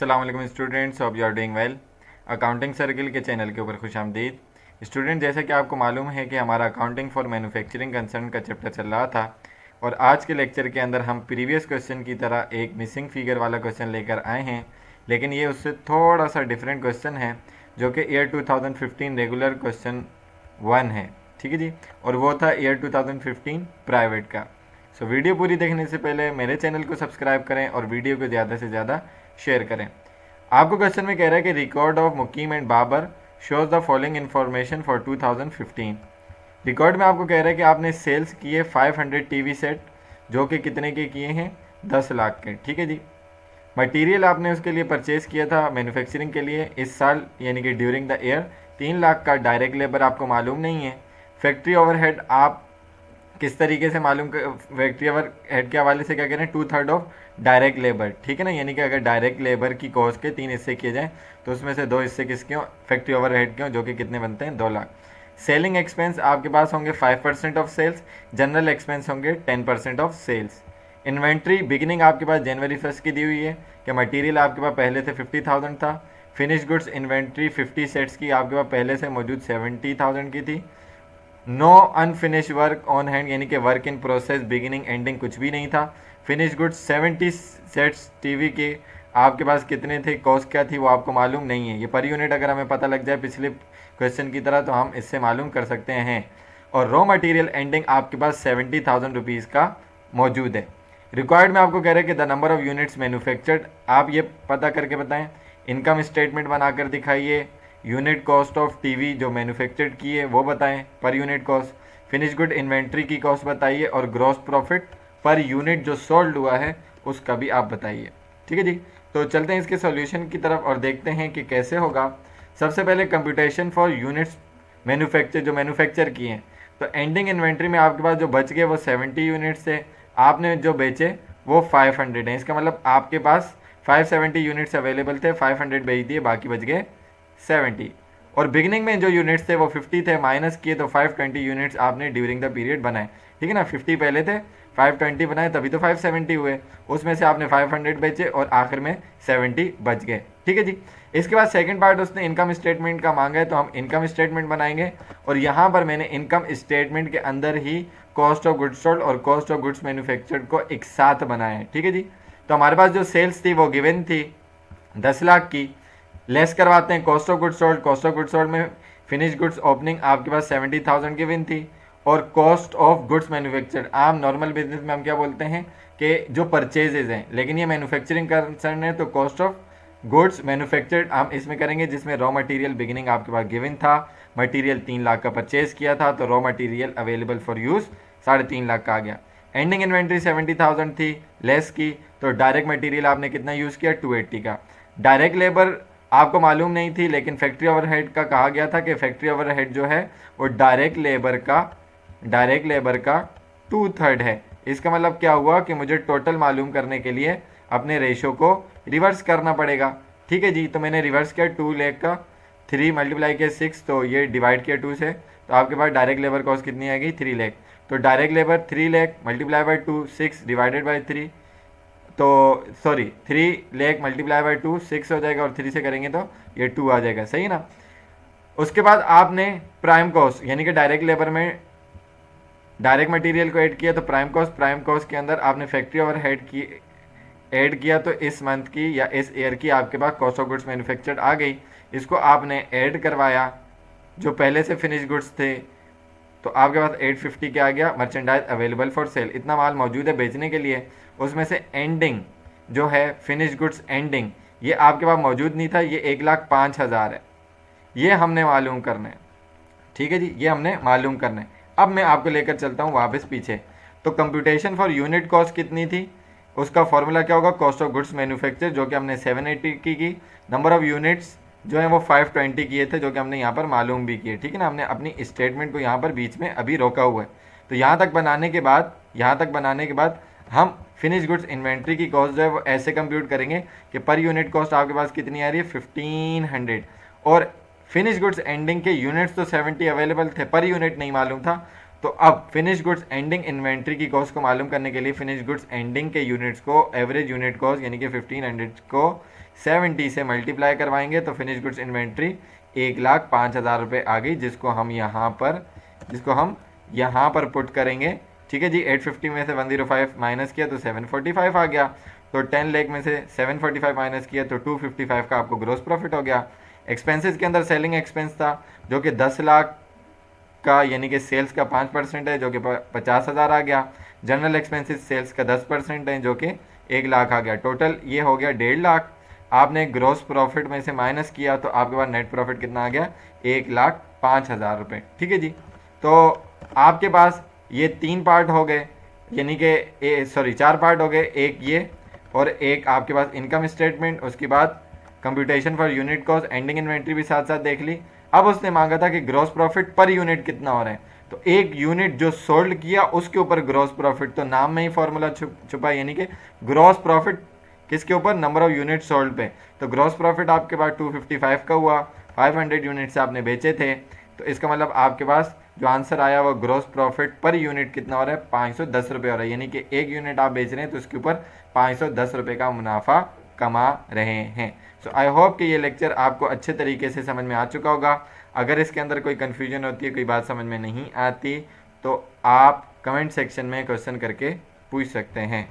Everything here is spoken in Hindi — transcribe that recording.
अस्सलाम वालेकुम students, hope you are doing well. Accounting circle के चैनल के ऊपर खुशामदीद। स्टूडेंट, जैसे कि आपको मालूम है कि हमारा अकाउंटिंग फॉर मैन्युफैक्चरिंग कंसर्न का चैप्टर चल रहा था और आज के लेक्चर के अंदर हम प्रीवियस क्वेश्चन की तरह एक मिसिंग फिगर वाला क्वेश्चन लेकर आए हैं, लेकिन ये उससे थोड़ा सा डिफरेंट क्वेश्चन है जो कि ईयर 2015 रेगुलर क्वेश्चन 1 है। ठीक है जी, और वो था ईयर 2015 प्राइवेट का। सो वीडियो पूरी देखने से पहले मेरे चैनल को सब्सक्राइब करें और वीडियो को ज़्यादा से ज़्यादा शेयर करें। आपको क्वेश्चन में कह रहा है कि record of Muqeem and Babar shows the following information for 2015। Record में आपको कह रहा है कि आपने सेल्स किए 500 टीवी सेट, जो कि कितने के किए हैं, 10 लाख के। ठीक है जी। मटेरियल आपने उसके लिए परचेज किया था मैन्युफैक्चरिंग के लिए इस साल, यानी कि ड्यूरिंग द ईयर 3 लाख का। डायरेक्ट लेबर आपको मालूम नहीं है। फैक्ट्री ओवरहेड आप किस तरीके से मालूम, फैक्ट्री ओवर हेड के हवाले से क्या कह रहे हैं, 2/3 ऑफ डायरेक्ट लेबर। ठीक है ना, यानी कि अगर डायरेक्ट लेबर की कॉस्ट के 3 हिस्से किए जाएँ तो उसमें से 2 हिस्से किसके हों, फैक्ट्री ओवर हेड के हों, जो कि कितने बनते हैं, 2 लाख। सेलिंग एक्सपेंस आपके पास होंगे 5% ऑफ सेल्स, जनरल एक्सपेंस होंगे 10% ऑफ सेल्स। इन्वेंट्री बिगिनिंग आपके पास जनवरी 1 की दी हुई है कि मटेरियल आपके पास पहले से 50,000 था। फिनिश गुड्स इन्वेंट्री 50 सेट्स की आपके पास पहले से मौजूद 70,000 की थी। No unfinish work on hand, यानी कि work in process beginning ending कुछ भी नहीं था। फिनिश गुड्स 70 सेट्स टीवी के आपके पास कितने थे, कॉस्ट क्या थी, वो आपको मालूम नहीं है। ये पर यूनिट अगर हमें पता लग जाए पिछले क्वेश्चन की तरह तो हम इससे मालूम कर सकते हैं। और रॉ मटेरियल एंडिंग आपके पास 70,000 रुपीज़ का मौजूद है। रिक्वायर्ड में आपको कह रहे हैं कि the number of units manufactured, आप ये पता करके बताएं। इनकम स्टेटमेंट बनाकर दिखाइए। यूनिट कॉस्ट ऑफ टीवी जो मैन्युफैक्चर्ड की है वो बताएं, per unit cost. Finish good inventory की कॉस्ट बताइए और ग्रॉस प्रॉफिट पर यूनिट जो सोल्ड हुआ है उसका भी आप बताइए। ठीक है जी, तो चलते हैं इसके सॉल्यूशन की तरफ और देखते हैं कि कैसे होगा। सबसे पहले कंप्यूटेशन फॉर यूनिट्स मैन्युफैक्चर, जो मैन्युफैक्चर किए हैं, तो एंडिंग इन्वेंट्री में आपके पास जो बच गए वो 70 यूनिट्स थे, आपने जो बेचे वो 500 हैं। इसका मतलब आपके पास 570 यूनिट्स अवेलेबल थे, 500 बेच दिए, बाकी बच गए 70। और बिगिनिंग में जो यूनिट्स थे वो 50 थे, माइनस किए तो 520 यूनिट्स आपने ड्यूरिंग द पीरियड बनाए। ठीक है ना, 50 पहले थे, 520 बनाए, तभी तो 570 हुए। उसमें से आपने 500 बेचे और आखिर में 70 बच गए। ठीक है जी। इसके बाद सेकंड पार्ट उसने इनकम स्टेटमेंट का मांगा है, तो हम इनकम स्टेटमेंट बनाएंगे और यहाँ पर मैंने इनकम स्टेटमेंट के अंदर ही कॉस्ट ऑफ गुड्स सोल्ड और कॉस्ट ऑफ गुड्स मैन्युफैक्चर्ड को एक साथ बनाया है। ठीक है जी। तो हमारे पास जो सेल्स थी वो गिवन थी 10 लाख की, लेस करवाते हैं cost of goods sold. Cost of goods sold में फिनिश गुड्स ओपनिंग आपके पास 70,000 गिवन थी और कॉस्ट ऑफ गुड्स मैन्युफैक्चर्ड, आम नॉर्मल बिजनेस में हम क्या बोलते हैं कि जो परचेजेज हैं, लेकिन ये मैन्युफैक्चरिंग कंसर्न है तो कॉस्ट ऑफ गुड्स मैन्युफैक्चर्ड हम इसमें करेंगे, जिसमें रॉ मटेरियल बिगिनिंग आपके पास गिवन था। मटेरियल 3 लाख का परचेज किया था तो raw material available for use 3.5 lakh का आ गया। एंडिंग इन्वेंट्री 70,000 थी, लेस की, तो डायरेक्ट मटेरियल आपने कितना यूज़ किया, 280 का। डायरेक्ट लेबर आपको मालूम नहीं थी, लेकिन फैक्ट्री ओवरहेड का कहा गया था कि फैक्ट्री ओवरहेड जो है वो डायरेक्ट लेबर का 2/3 है। इसका मतलब क्या हुआ कि मुझे टोटल मालूम करने के लिए अपने रेशो को रिवर्स करना पड़ेगा। ठीक है जी, तो मैंने रिवर्स किया, 2 लाख का 3 मल्टीप्लाई किया 6, तो ये डिवाइड किया 2 से, तो आपके पास डायरेक्ट लेबर कॉस्ट कितनी आएगी, 3 लाख। तो direct labour 3 lakh multiply by 2, 6 divided by 3, तो सॉरी 3 लाख मल्टीप्लाई बाई 2 6 हो जाएगा और 3 से करेंगे तो ये 2 आ जाएगा, सही ना। उसके बाद आपने प्राइम कॉस्ट यानी कि डायरेक्ट लेबर में डायरेक्ट मटेरियल को ऐड किया, तो प्राइम कॉस्ट के अंदर आपने फैक्ट्री ओवर हेड की ऐड किया, तो इस मंथ की या इस ईयर की आपके पास कॉस्ट ऑफ गुड्स मैन्युफैक्चर्ड आ गई। इसको आपने ऐड करवाया, जो पहले से फिनिश गुड्स थे, तो आपके पास 850 के आ गया। मर्चेंडाइज अवेलेबल फॉर सेल, इतना माल मौजूद है बेचने के लिए। उसमें से एंडिंग जो है फिनिश गुड्स एंडिंग, ये आपके पास मौजूद नहीं था, ये 1,05,000 है, ये हमने मालूम करना है। ठीक है जी, ये हमने मालूम करना है। अब मैं आपको लेकर चलता हूँ वापस पीछे। तो कंप्यूटेशन फॉर यूनिट कॉस्ट कितनी थी, उसका फॉर्मूला क्या होगा, कॉस्ट ऑफ गुड्स मैन्युफैक्चर, जो कि हमने 780 की। नंबर ऑफ यूनिट्स जो है वो 520 किए थे, जो कि हमने यहाँ पर मालूम भी किए। ठीक है ना, हमने अपनी स्टेटमेंट को यहाँ पर बीच में अभी रोका हुआ है। तो यहाँ तक बनाने के बाद हम फिनिश गुड्स इन्वेंट्री की कॉस्ट जो है वो ऐसे कंप्यूट करेंगे कि पर यूनिट कॉस्ट आपके पास कितनी आ रही है, 1500, और फिनिश गुड्स एंडिंग के यूनिट्स तो 70 अवेलेबल थे, पर यूनिट नहीं मालूम था। तो अब फिनिश गुड्स एंडिंग इन्वेंट्री की कॉस्ट को मालूम करने के लिए फिनिश गुड्स एंडिंग के यूनिट्स को एवरेज यूनिट कॉस्ट यानी कि 1500 को 70 से मल्टीप्लाई करवाएंगे तो फिनिश गुड्स इन्वेंट्री 1,05,000 रुपये आ गई, जिसको हम यहाँ पर पुट करेंगे। ठीक है जी, 850 में से 105 माइनस किया तो 745 आ गया। तो 10 लाख में से 745 माइनस किया तो 255 का आपको ग्रोस प्रॉफिट हो गया। एक्सपेंसेस के अंदर सेलिंग एक्सपेंस था जो कि 10 लाख का यानी कि सेल्स का 5% है जो कि 50,000 आ गया। जनरल एक्सपेंसेस सेल्स का 10% है जो कि 1 लाख आ गया। टोटल ये हो गया 1.5 लाख। आपने ग्रोस प्रॉफिट में से माइनस किया तो आपके पास नेट प्रॉफिट कितना आ गया, 1,05,000 रुपये। ठीक है जी, तो आपके पास ये 3 पार्ट हो गए, यानी कि 4 पार्ट हो गए, एक ये और एक आपके पास इनकम स्टेटमेंट, उसके बाद computation for unit cost, ending inventory भी साथ साथ देख ली। अब उसने मांगा था कि ग्रॉस प्रॉफिट पर यूनिट कितना हो रहा है, तो एक यूनिट जो सोल्ड किया उसके ऊपर ग्रॉस प्रॉफिट, तो नाम में ही फॉर्मूला छुपा है, यानी कि ग्रॉस प्रॉफिट किसके ऊपर, नंबर ऑफ यूनिट सोल्ड पे। तो ग्रॉस प्रॉफिट आपके पास 255 का हुआ, 500 यूनिट से आपने बेचे थे, तो इसका मतलब आपके पास जो आंसर आया वो ग्रॉस प्रॉफिट पर यूनिट कितना हो रहा है, 510 रुपये हो रहा है, यानी कि एक यूनिट आप बेच रहे हैं तो उसके ऊपर 510 रुपये का मुनाफा कमा रहे हैं। सो आई होप कि ये लेक्चर आपको अच्छे तरीके से समझ में आ चुका होगा। अगर इसके अंदर कोई कन्फ्यूजन होती है, कोई बात समझ में नहीं आती, तो आप कमेंट सेक्शन में क्वेश्चन करके पूछ सकते हैं।